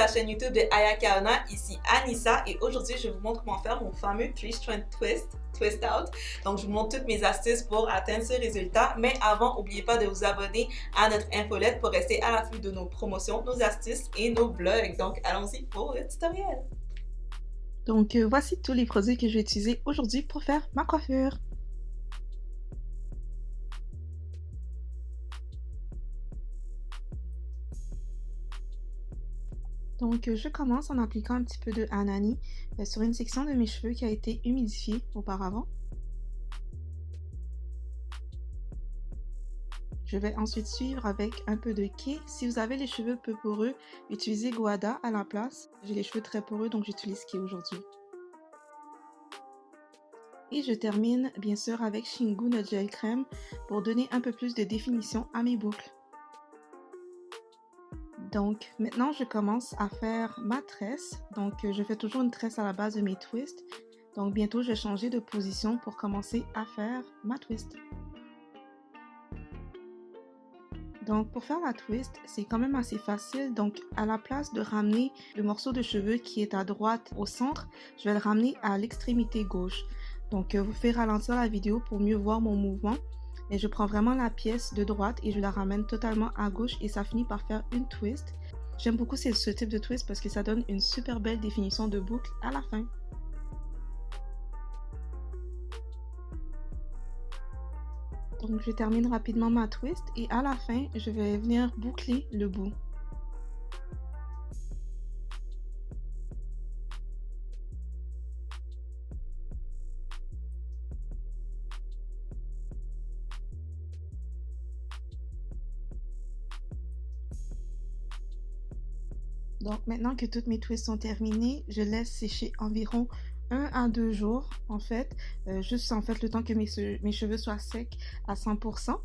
chaîne YouTube de Ayakaona, ici Anissa et aujourd'hui je vous montre comment faire mon fameux 3 Strand Twist Out. Donc je vous montre toutes mes astuces pour atteindre ce résultat, mais avant n'oubliez pas de vous abonner à notre infolette pour rester à l'affût de nos promotions, nos astuces et nos blogs. Donc allons-y pour le tutoriel. Donc voici tous les produits que je vais utiliser aujourd'hui pour faire ma coiffure. Donc je commence en appliquant un petit peu de Hanani sur une section de mes cheveux qui a été humidifiée auparavant. Je vais ensuite suivre avec un peu de Key. Si vous avez les cheveux peu poreux, utilisez Guada à la place. J'ai les cheveux très poreux donc j'utilise Key aujourd'hui. Et je termine bien sûr avec Shingu notre gel crème pour donner un peu plus de définition à mes boucles. Donc maintenant je commence à faire ma tresse. Donc je fais toujours une tresse à la base de mes twists. Donc bientôt je vais changer de position pour commencer à faire ma twist. Donc pour faire la twist, c'est quand même assez facile. Donc à la place de ramener le morceau de cheveux qui est à droite au centre, je vais le ramener à l'extrémité gauche. Donc vous faites ralentir la vidéo pour mieux voir mon mouvement. Et je prends vraiment la pièce de droite et je la ramène totalement à gauche et ça finit par faire une twist. J'aime beaucoup ce type de twist parce que ça donne une super belle définition de boucle à la fin. Donc je termine rapidement ma twist et à la fin, je vais venir boucler le bout. Donc maintenant que toutes mes twists sont terminées, je laisse sécher environ 1 à 2 jours en fait, juste en fait le temps que mes cheveux soient secs à 100%.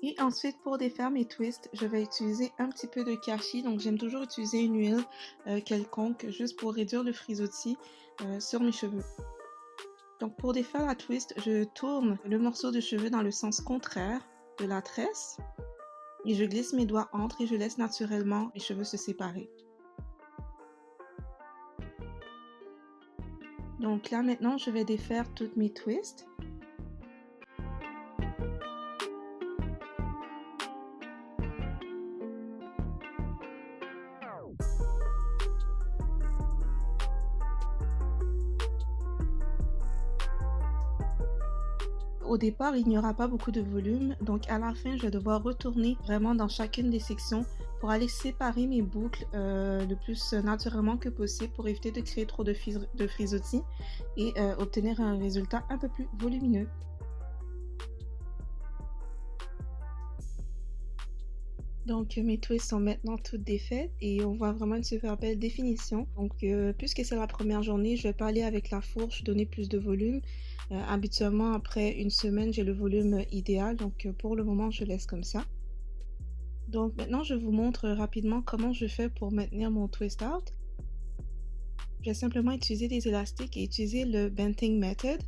Et ensuite pour défaire mes twists, je vais utiliser un petit peu de Kashi, donc j'aime toujours utiliser une huile quelconque juste pour réduire le frisottis sur mes cheveux. Donc pour défaire la twist, je tourne le morceau de cheveux dans le sens contraire de la tresse et je glisse mes doigts entre et je laisse naturellement mes cheveux se séparer. Donc là maintenant je vais défaire toutes mes twists. Au départ, il n'y aura pas beaucoup de volume, donc à la fin, je vais devoir retourner vraiment dans chacune des sections pour aller séparer mes boucles le plus naturellement que possible pour éviter de créer trop de frisottis et obtenir un résultat un peu plus volumineux. Donc mes twists sont maintenant toutes défaites et on voit vraiment une super belle définition. Donc puisque c'est la première journée, je vais pas aller avec la fourche, donner plus de volume. Habituellement après une semaine, j'ai le volume idéal, donc pour le moment je laisse comme ça. Donc maintenant je vous montre rapidement comment je fais pour maintenir mon twist out. Je vais simplement utiliser des élastiques et utiliser le Benting Method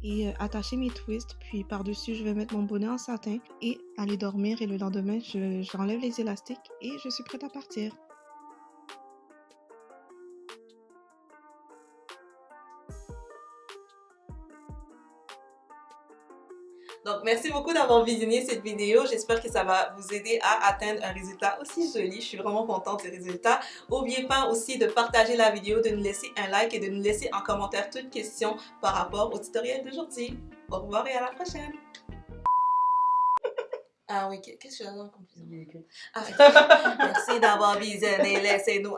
et attacher mes twists, puis par-dessus je vais mettre mon bonnet en satin et aller dormir et le lendemain j'enlève les élastiques et je suis prête à partir. Donc, merci beaucoup d'avoir visionné cette vidéo. J'espère que ça va vous aider à atteindre un résultat aussi joli. Je suis vraiment contente du résultat. N'oubliez pas aussi de partager la vidéo, de nous laisser un like et de nous laisser en commentaire toutes questions par rapport au tutoriel d'aujourd'hui. Au revoir et à la prochaine! Ah oui, qu'est-ce que je dois conclusion? Ah, merci d'avoir visionné. Laissez-nous...